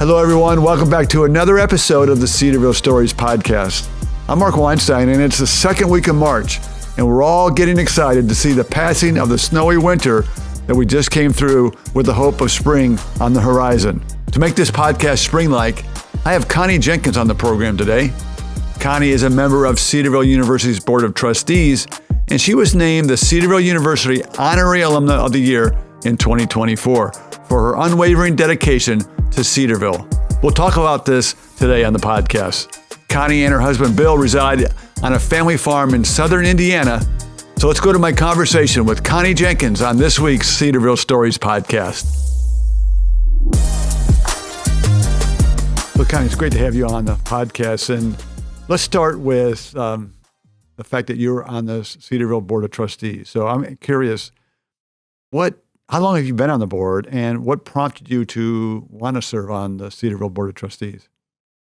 Hello, everyone. Welcome back to another episode of the Cedarville Stories Podcast. I'm Mark Weinstein, and it's the second week of March, and we're all getting excited to see the passing of the snowy winter that we just came through with the hope of spring on the horizon. To make this podcast spring-like, I have Connie Jenkins on the program today. Connie is a member of Cedarville University's Board of Trustees, and she was named the Cedarville University Honorary Alumna of the Year in 2024 for her unwavering dedication to Cedarville. We'll talk about this today on the podcast. Connie and her husband Bill reside on a family farm in southern Indiana. So let's go to my conversation with Connie Jenkins on this week's Cedarville Stories Podcast. Well, Connie, it's great to have you on the podcast. And let's start with the fact that you're on the Cedarville Board of Trustees. So I'm curious, how long have you been on the board, and what prompted you to want to serve on the Cedarville Board of Trustees?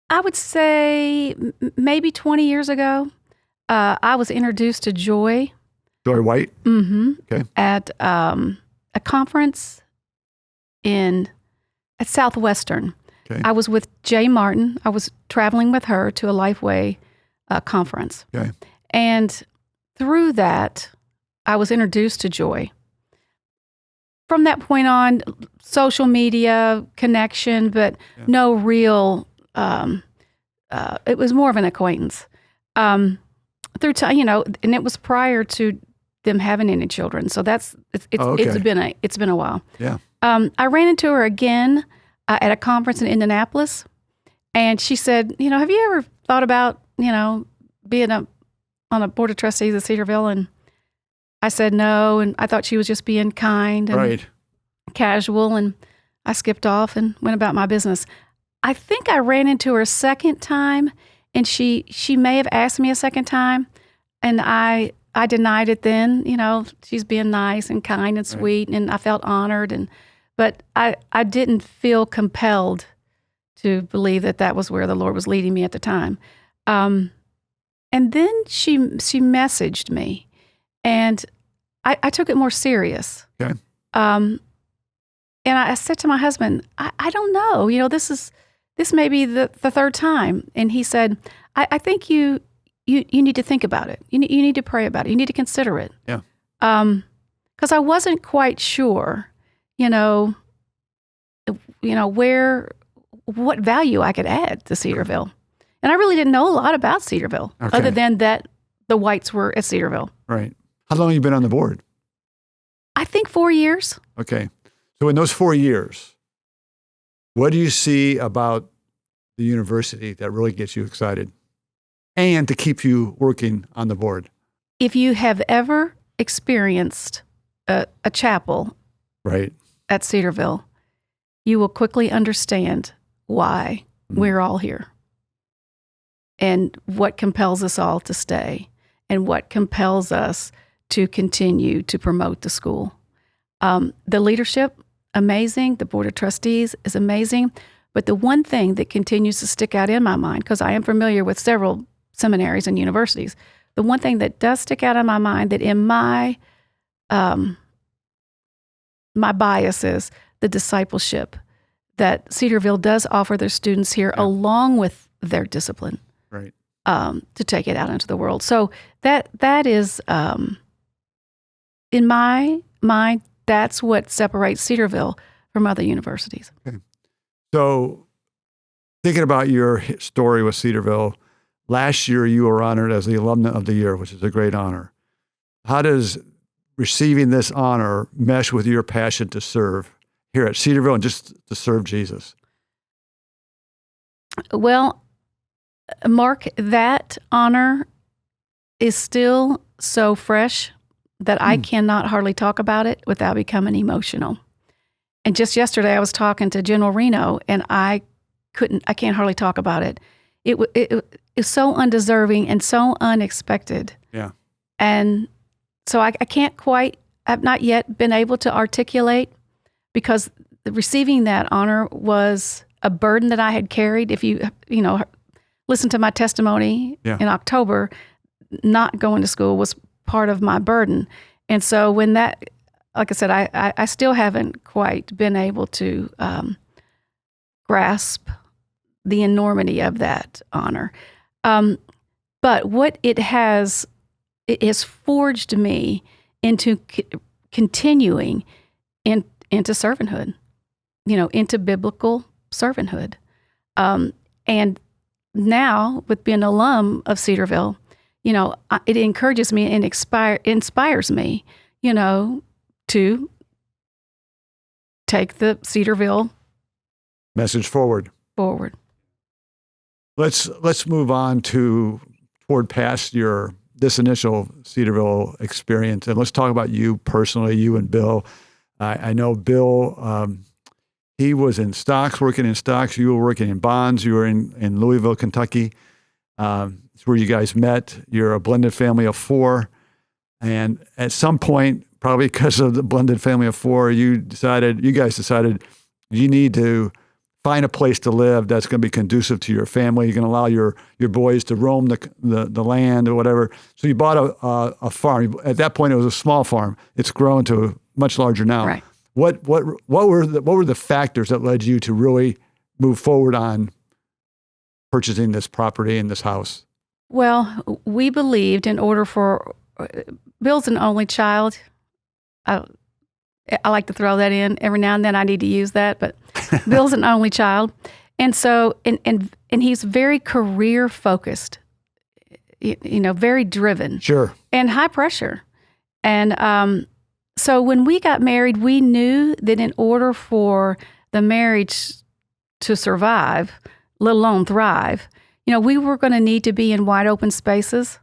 I would say maybe 20 years ago, I was introduced to Joy. Joy White? Mm-hmm. Okay. At a conference at Southwestern. Okay. I was with Jay Martin. I was traveling with her to a Lifeway conference. Okay. And through that, I was introduced to Joy. From that point on, social media connection, but no real, it was more of an acquaintance. Through time, and it was prior to them having any children. So it's been a while. Yeah. I ran into her again at a conference in Indianapolis, and she said, have you ever thought about, being on a board of trustees at Cedarville? And I said no, and I thought she was just being kind and casual, and I skipped off and went about my business. I think I ran into her a second time, and she may have asked me a second time, and I denied it then. She's being nice and kind and sweet, and I felt honored, but I didn't feel compelled to believe that was where the Lord was leading me at the time. And then she messaged me, and I took it more serious. Okay. And I said to my husband, I don't know. This may be the third time. And he said, I think you need to think about it. You need to pray about it. You need to consider it. Yeah. Because I wasn't quite sure, what value I could add to Cedarville. And I really didn't know a lot about Cedarville, other than that the Whites were at Cedarville. Right. How long have you been on the board? I think 4 years. Okay. So in those 4 years, what do you see about the university that really gets you excited and to keep you working on the board? If you have ever experienced a chapel at Cedarville, you will quickly understand why we're all here and what compels us all to stay and what compels us to continue to promote the school. The leadership, amazing. The Board of Trustees is amazing. But the one thing that continues to stick out in my mind, because I am familiar with several seminaries and universities, the one thing that does stick out in my mind that in my bias is the discipleship that Cedarville does offer their students here along with their discipline to take it out into the world. So that is, in my mind, that's what separates Cedarville from other universities. Okay. So thinking about your story with Cedarville, last year you were honored as the Alumna of the Year, which is a great honor. How does receiving this honor mesh with your passion to serve here at Cedarville and just to serve Jesus? Well, Mark, that honor is still so fresh that I cannot hardly talk about it without becoming emotional. And just yesterday I was talking to General Reno, and I can't hardly talk about it. It is so undeserving and so unexpected. Yeah. And so I can't quite, I've not yet been able to articulate, because receiving that honor was a burden that I had carried. If you listen to my testimony in October, not going to school was part of my burden. And so when that, like I said, I still haven't quite been able to grasp the enormity of that honor. But what it has forged me into continuing into servanthood, into biblical servanthood. And now with being an alum of Cedarville, it encourages me and inspires me, to take the Cedarville message forward. Let's move on toward past this initial Cedarville experience, and let's talk about you personally, you and Bill. I know Bill, he was in stocks, working in stocks. You were working in bonds. You were in Louisville, Kentucky. It's where you guys met. You're a blended family of 4. And at some point, probably because of the blended family of 4, you guys decided you need to find a place to live that's going to be conducive to your family. You're going to allow your boys to roam the land or whatever. So you bought a farm. At that point, it was a small farm. It's grown to much larger now. Right. What were the factors that led you to really move forward on purchasing this property and this house? Well, we believed in order for Bill's an only child. I like to throw that in every now and then. I need to use that, but Bill's an only child, and so and he's very career focused, very driven, sure, and high pressure, and so when we got married, we knew that in order for the marriage to survive, let alone thrive, we were going to need to be in wide open spaces.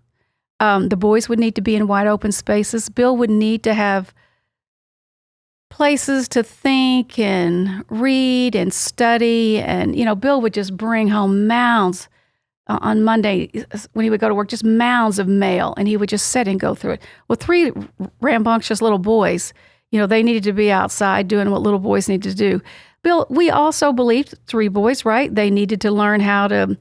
The boys would need to be in wide open spaces. Bill would need to have places to think and read and study. And, Bill would just bring home mounds on Monday when he would go to work, just mounds of mail, and he would just sit and go through it. Well, 3 rambunctious little boys, they needed to be outside doing what little boys need to do. Bill, we also believed 3 boys, right? They needed to learn how to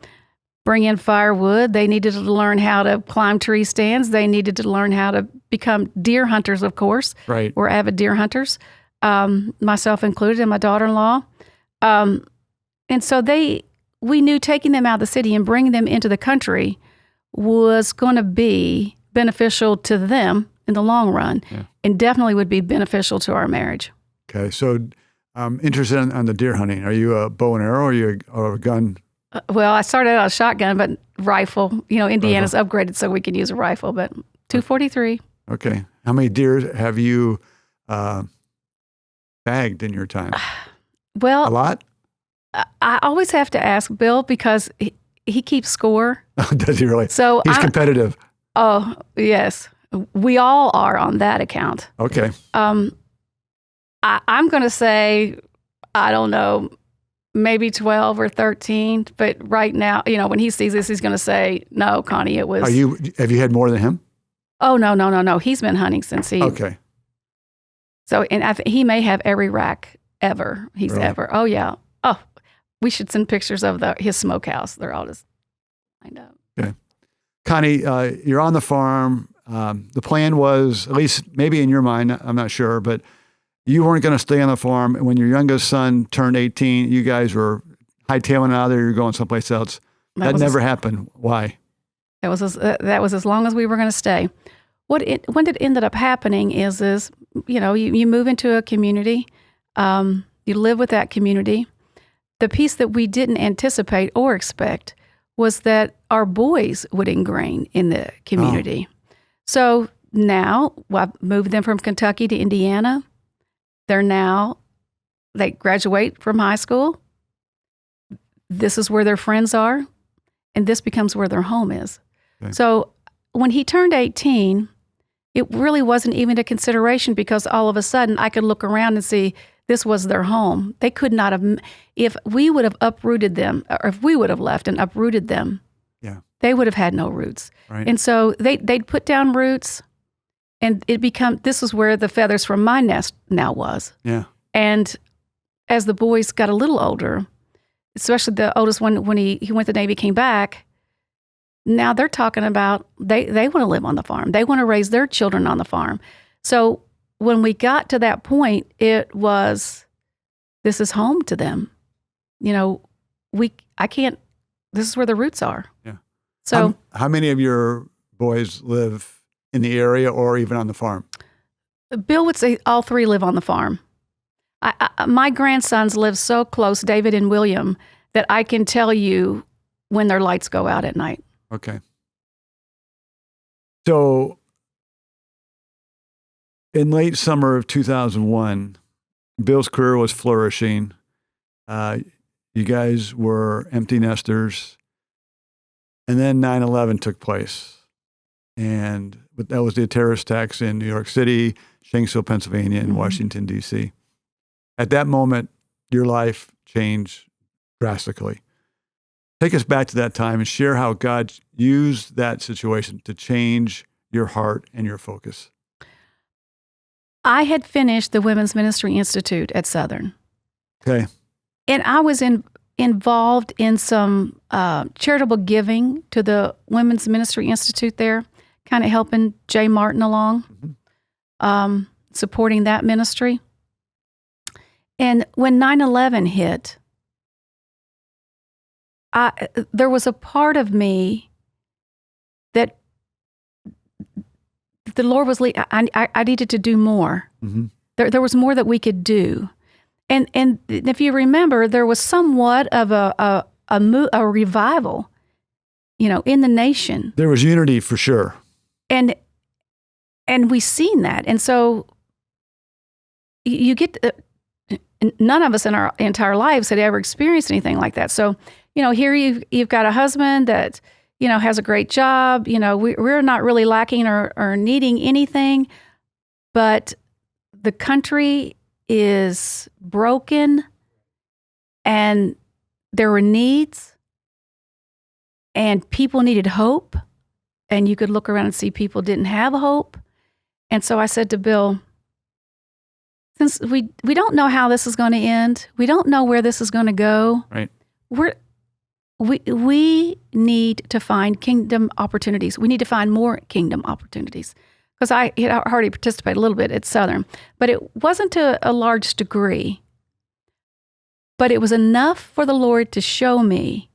bring in firewood. They needed to learn how to climb tree stands. They needed to learn how to become deer hunters, of course. Right. We're avid deer hunters, myself included, and my daughter-in-law. And so we knew taking them out of the city and bringing them into the country was going to be beneficial to them in the long run, and definitely would be beneficial to our marriage. Okay, so I'm interested in the deer hunting. Are you a bow and arrow, or are you a gun? Well, I started out a shotgun, but rifle. Indiana's upgraded so we can use a rifle, but .243. Okay. How many deer have you bagged in your time? Well, a lot? I always have to ask Bill because he keeps score. Does he really? So he's competitive. Oh, yes. We all are on that account. Okay. I'm going to say, I don't know, maybe 12 or 13. But right now, when he sees this, he's going to say, no, Connie, it was. Have you had more than him? Oh, no. He's been hunting since he. Okay. So, and he may have every rack ever he's really? Ever. Oh, yeah. Oh, we should send pictures of his smokehouse. They're all just lined up. Okay. Connie, you're on the farm. The plan was, at least maybe in your mind, I'm not sure, but you weren't going to stay on the farm. When your youngest son turned 18, you guys were hightailing out of there. You're going someplace else. That never happened. Why? That was as long as we were going to stay. When it ended up happening is you move into a community, you live with that community. The piece that we didn't anticipate or expect was that our boys would ingrain in the community. Oh. So now I've moved them from Kentucky to Indiana. They graduate from high school. This is where their friends are, and this becomes where their home is. Okay. So when he turned 18, it really wasn't even a consideration because all of a sudden I could look around and see this was their home. They could not have, if we would have uprooted them, or if we would have left and uprooted them, they would have had no roots. Right. And so they'd put down roots, and this is where the feathers from my nest now was. Yeah. And as the boys got a little older, especially the oldest one, when he went to the Navy, came back, now they're talking about they want to live on the farm. They want to raise their children on the farm. So when we got to that point, it was, this is home to them. I can't, this is where the roots are. Yeah. So how many of your boys live in the area or even on the farm? Bill would say all three live on the farm. My grandsons live so close, David and William, that I can tell you when their lights go out at night. Okay. So in late summer of 2001, Bill's career was flourishing. You guys were empty nesters. And then 9/11 took place. But that was the terrorist attacks in New York City, Shanksville, Pennsylvania, and Washington, D.C. At that moment, your life changed drastically. Take us back to that time and share how God used that situation to change your heart and your focus. I had finished the Women's Ministry Institute at Southern. Okay. And I was involved in some charitable giving to the Women's Ministry Institute there, kind of helping Jay Martin along, supporting that ministry. And when 9/11 hit, there was a part of me that the Lord was leading. I needed to do more. Mm-hmm. There was more that we could do. And if you remember, there was somewhat of a revival, in the nation. There was unity for sure. And we seen that. And so you get, none of us in our entire lives had ever experienced anything like that. So, here you've got a husband that, has a great job. We're not really lacking or needing anything, but the country is broken and there were needs and people needed hope, and you could look around and see people didn't have hope. And so I said to Bill, since we don't know how this is going to end, we don't know where this is going to go. Right. We need to find kingdom opportunities. We need to find more kingdom opportunities. Because I had already participated a little bit at Southern, but it wasn't to a large degree. But it was enough for the Lord to show me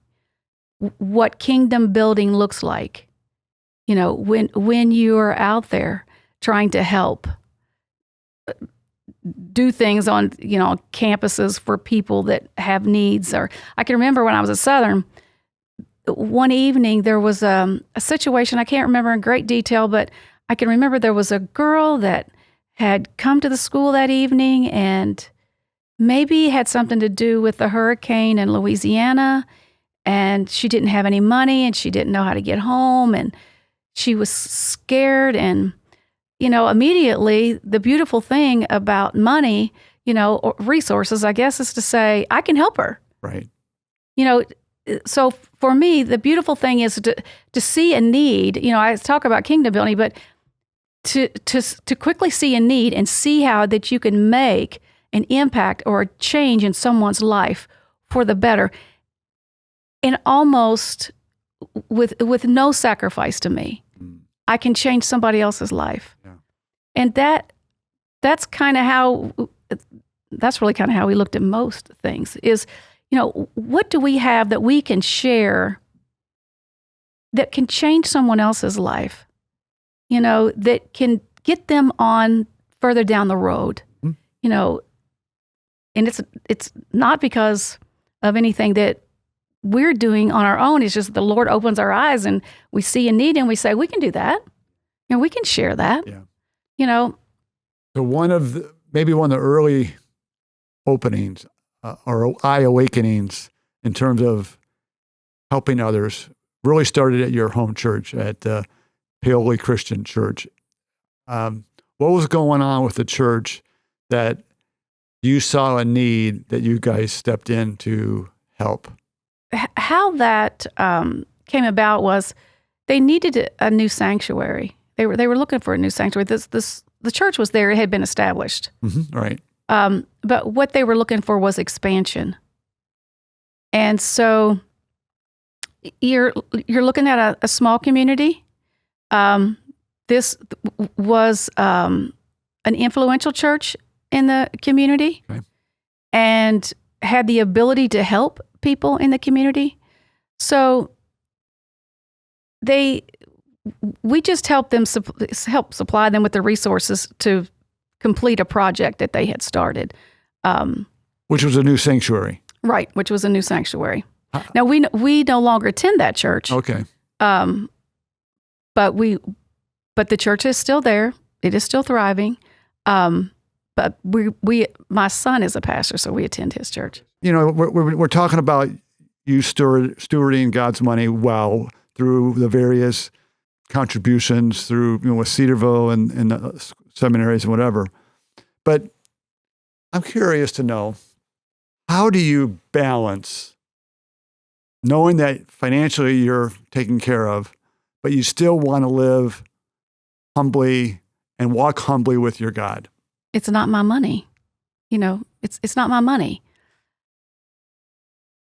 what kingdom building looks like. When you are out there trying to help do things on, campuses for people that have needs. Or I can remember when I was at Southern, one evening there was a situation, I can't remember in great detail, but I can remember there was a girl that had come to the school that evening and maybe had something to do with the hurricane in Louisiana, and she didn't have any money and she didn't know how to get home, and she was scared. And, immediately the beautiful thing about money, or resources, I guess, is to say, I can help her. Right. So for me, the beautiful thing is to see a need. I talk about kingdom building, but to quickly see a need and see how that you can make an impact or a change in someone's life for the better, and almost with no sacrifice to me. I can change somebody else's life. Yeah. And that's really kind of how we looked at most things is, what do we have that we can share that can change someone else's life? That can get them on further down the road, and it's not because of anything that we're doing on our own. It's just the Lord opens our eyes and we see a need and we say, we can do that. We can share that. Yeah. So maybe one of the early openings or eye awakenings in terms of helping others really started at your home church at Paoli Christian Church. What was going on with the church that you saw a need that you guys stepped in to help? How that came about was they needed a new sanctuary. They were looking for a new sanctuary. The church was there; it had been established. Mm-hmm, right. But what they were looking for was expansion, and so you're looking at a small community. This was an influential church in the community, okay. And had the ability to help people in the community. So we just helped them help supply them with the resources to complete a project that they had started. Which was a new sanctuary. Right, which was a new sanctuary. Now, we no longer attend that church. Okay. But the church is still there. It is still thriving. But my son is a pastor, so we attend his church. You know, we're talking about you stewarding God's money well through the various contributions through, with Cedarville and the seminaries and whatever. But I'm curious to know, how do you balance knowing that financially you're taken care of, but you still want to live humbly and walk humbly with your God? It's not my money. It's not my money.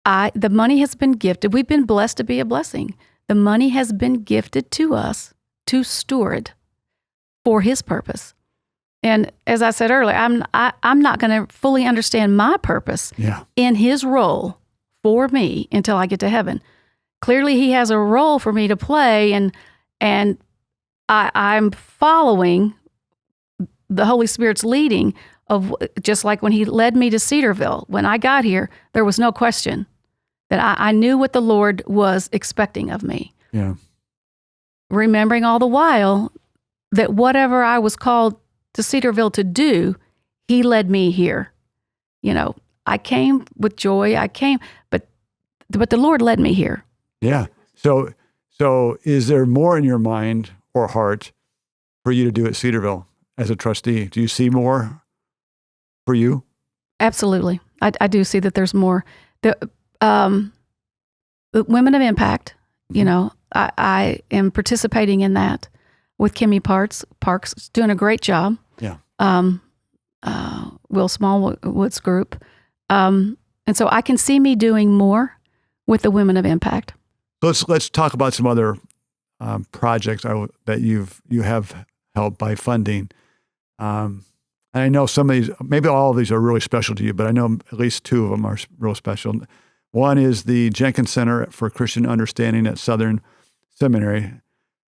The money has been gifted. We've been blessed to be a blessing. The money has been gifted to us to steward for His purpose. And as I said earlier, I'm not going to fully understand my purpose in His role for me until I get to heaven. Clearly, He has a role for me to play, and I'm following the Holy Spirit's leading of, just like when He led me to Cedarville. When I got here, there was no question that I knew what the Lord was expecting of me. Yeah. Remembering all the while that whatever I was called to Cedarville to do, He led me here. I came with joy. But the Lord led me here. Yeah. So is there more in your mind or heart for you to do at Cedarville as a trustee? Do you see more for you? Absolutely. I do see that there's more. The Women of Impact, I am participating in that with Kimmy Parks, doing a great job. Yeah. Will Smallwood's group. And so I can see me doing more with the Women of Impact. Let's talk about some other projects that you have helped by funding. And I know some of these, maybe all of these are really special to you, but I know at least two of them are real special. One is the Jenkins Center for Christian Understanding at Southern Seminary,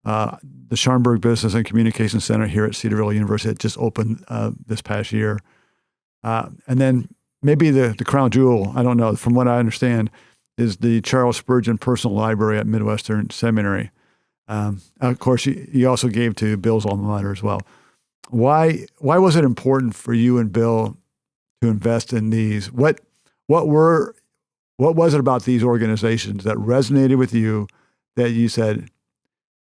the Scharnberg Business and Communication Center here at Cedarville University that just opened this past year. And then maybe the crown jewel, I don't know, from what I understand, is the Charles Spurgeon Personal Library at Midwestern Seminary. Of course, you also gave to Bill's alma mater as well. Why was it important for you and Bill to invest in these? What was it about these organizations that resonated with you that you said,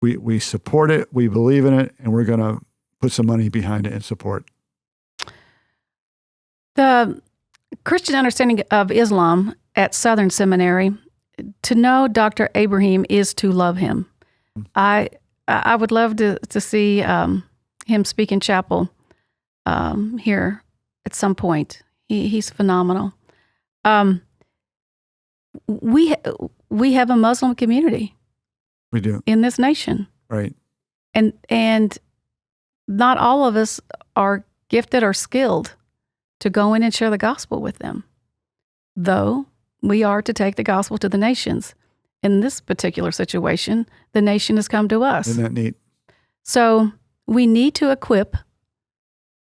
we support it, we believe in it, and we're going to put some money behind it and support? The Christian Understanding of Islam at Southern Seminary, to know Dr. Ibrahim is to love him. I would love to see him speak in chapel here at some point. He's phenomenal. We have a Muslim community. We do. In this nation. Right. And not all of us are gifted or skilled to go in and share the gospel with them. Though we are to take the gospel to the nations. In this particular situation, the nation has come to us. Isn't that neat? So we need to equip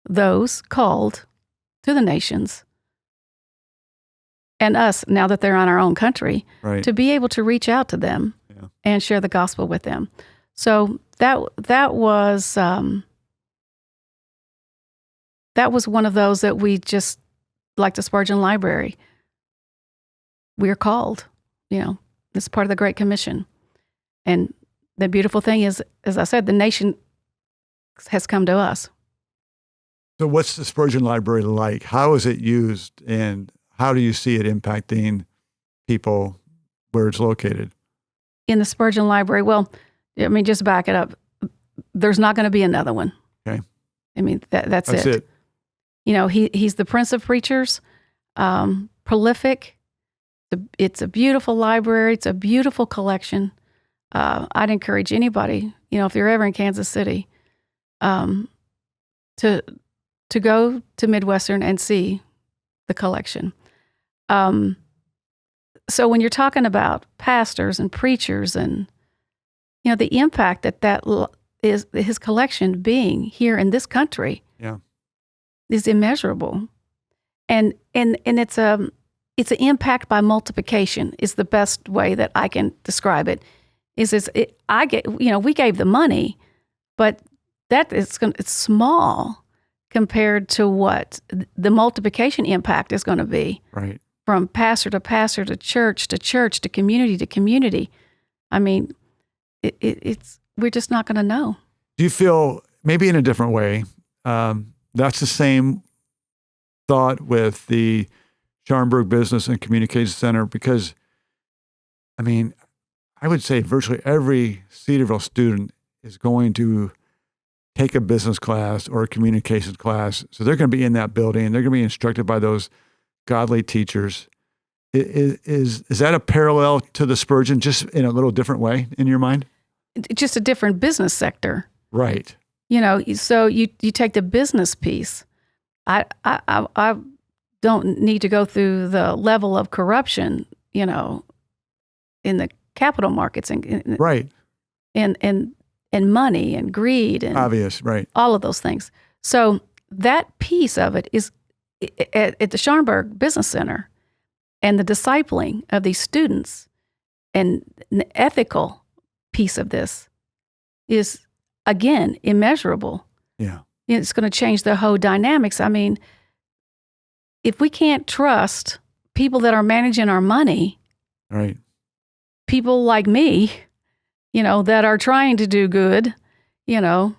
those called to the nations and us, now that they're on our own country, right, to be able to reach out to them and share the gospel with them. So that was one of those that we just, like the Spurgeon Library, we are called, it's part of the Great Commission. And the beautiful thing is, as I said, the nation has come to us. So what's the Spurgeon Library like? How is it used, and how do you see it impacting people where it's located? In the Spurgeon Library, well, just back it up. There's not going to be another one. Okay. That's it. He's the Prince of Preachers, prolific. It's a beautiful library. It's a beautiful collection. I'd encourage anybody, if you're ever in Kansas City, to go to Midwestern and see the collection. So when you're talking about pastors and preachers and, the impact that is his collection being here in this country is immeasurable. And it's an impact by multiplication is the best way that I can describe it. We gave the money, but it's small compared to what the multiplication impact is going to be. Right. From pastor to pastor to church to community to community. I mean, we're just not going to know. Do you feel maybe in a different way? That's the same thought with the Schaumburg Business and Communication Center, because, I mean, I would say virtually every Cedarville student is going to take a business class or a communications class. So they're going to be in that building. They're going to be instructed by those godly teachers. Is that a parallel to the Spurgeon, just in a little different way in your mind? Just a different business sector. Right. So you take the business piece. I don't need to go through the level of corruption, in the capital markets and right. And money and greed and obvious, right. All of those things. So that piece of it is at the Schaumburg Business Center, and the discipling of these students and the ethical piece of this is, again, immeasurable. Yeah. It's going to change the whole dynamics. I mean, if we can't trust people that are managing our money, right, people like me, that are trying to do good, could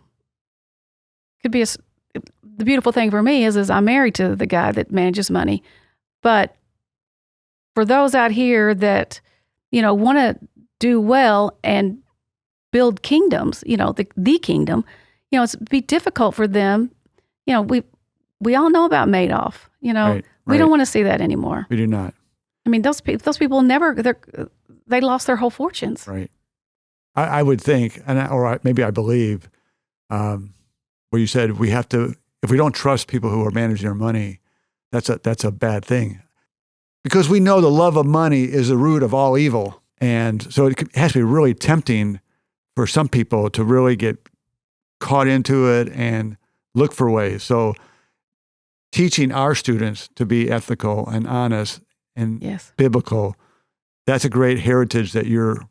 be the beautiful thing for me is I'm married to the guy that manages money. But for those out here that, want to do well and build kingdoms, the kingdom, it'd be difficult for them. We all know about Madoff, right. We don't want to see that anymore. We do not. I mean, those people they lost their whole fortunes. Right. I would think, maybe I believe, where you said we have to, if we don't trust people who are managing our money, that's a bad thing. Because we know the love of money is the root of all evil. And so it has to be really tempting for some people to really get caught into it and look for ways. So teaching our students to be ethical and honest and biblical, that's a great heritage that you're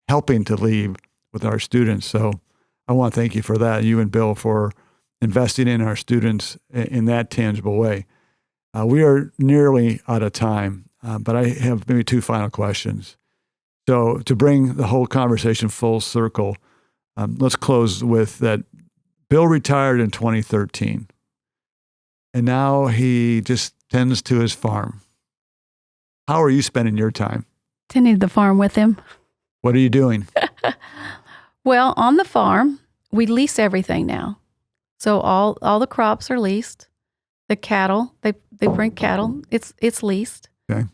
helping to leave with our students. So I want to thank you for that, you and Bill, for investing in our students in that tangible way. We are nearly out of time, but I have maybe two final questions. So to bring the whole conversation full circle, let's close with that. Bill retired in 2013, and now he just tends to his farm. How are you spending your time? Tending the farm with him. What are you doing? Well, on the farm, we lease everything now. So all the crops are leased. The cattle, they bring cattle. It's leased. Okay.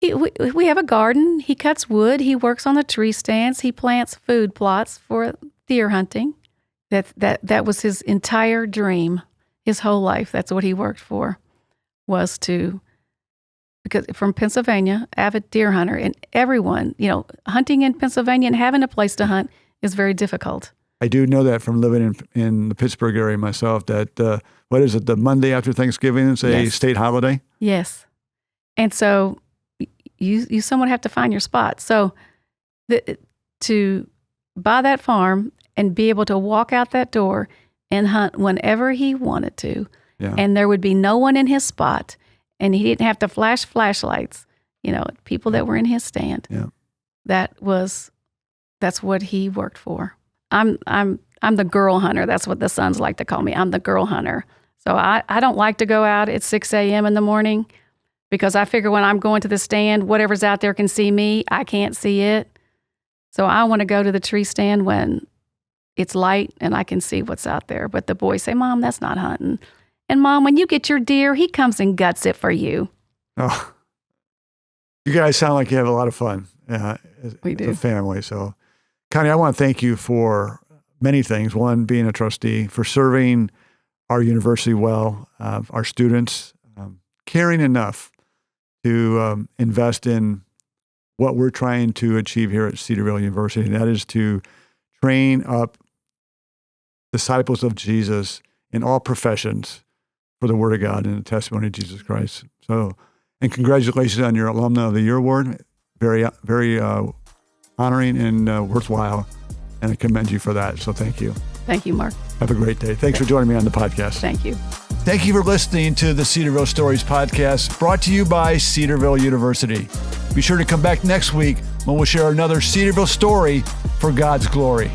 We have a garden. He cuts wood. He works on the tree stands. He plants food plots for deer hunting. That was his entire dream, his whole life. That's what he worked for, was to. Because from Pennsylvania, avid deer hunter, and everyone, hunting in Pennsylvania and having a place to hunt is very difficult. I do know that from living in the Pittsburgh area myself, that, what is it, the Monday after Thanksgiving is a state holiday? Yes. And so you somewhat have to find your spot. So to buy that farm and be able to walk out that door and hunt whenever he wanted to, and there would be no one in his spot, and he didn't have to flash flashlights, people that were in his stand. Yeah. That's what he worked for. I'm the girl hunter. That's what the sons like to call me. I'm the girl hunter. So I don't like to go out at 6 a.m. in the morning, because I figure when I'm going to the stand, whatever's out there can see me. I can't see it. So I want to go to the tree stand when it's light and I can see what's out there. But the boys say, Mom, that's not hunting. And Mom, when you get your deer, he comes and guts it for you. Oh, you guys sound like you have a lot of fun we do. as a family. So, Connie, I want to thank you for many things. One, being a trustee, for serving our university well, our students, caring enough to invest in what we're trying to achieve here at Cedarville University, and that is to train up disciples of Jesus in all professions for the Word of God and the testimony of Jesus Christ. So, and congratulations on your Alumna of the Year award. Very, very honoring and worthwhile, and I commend you for that. So thank you. Thank you, Mark. Have a great day. Thanks for joining me on the podcast. Thank you. Thank you for listening to the Cedarville Stories Podcast, brought to you by Cedarville University. Be sure to come back next week when we'll share another Cedarville story for God's glory.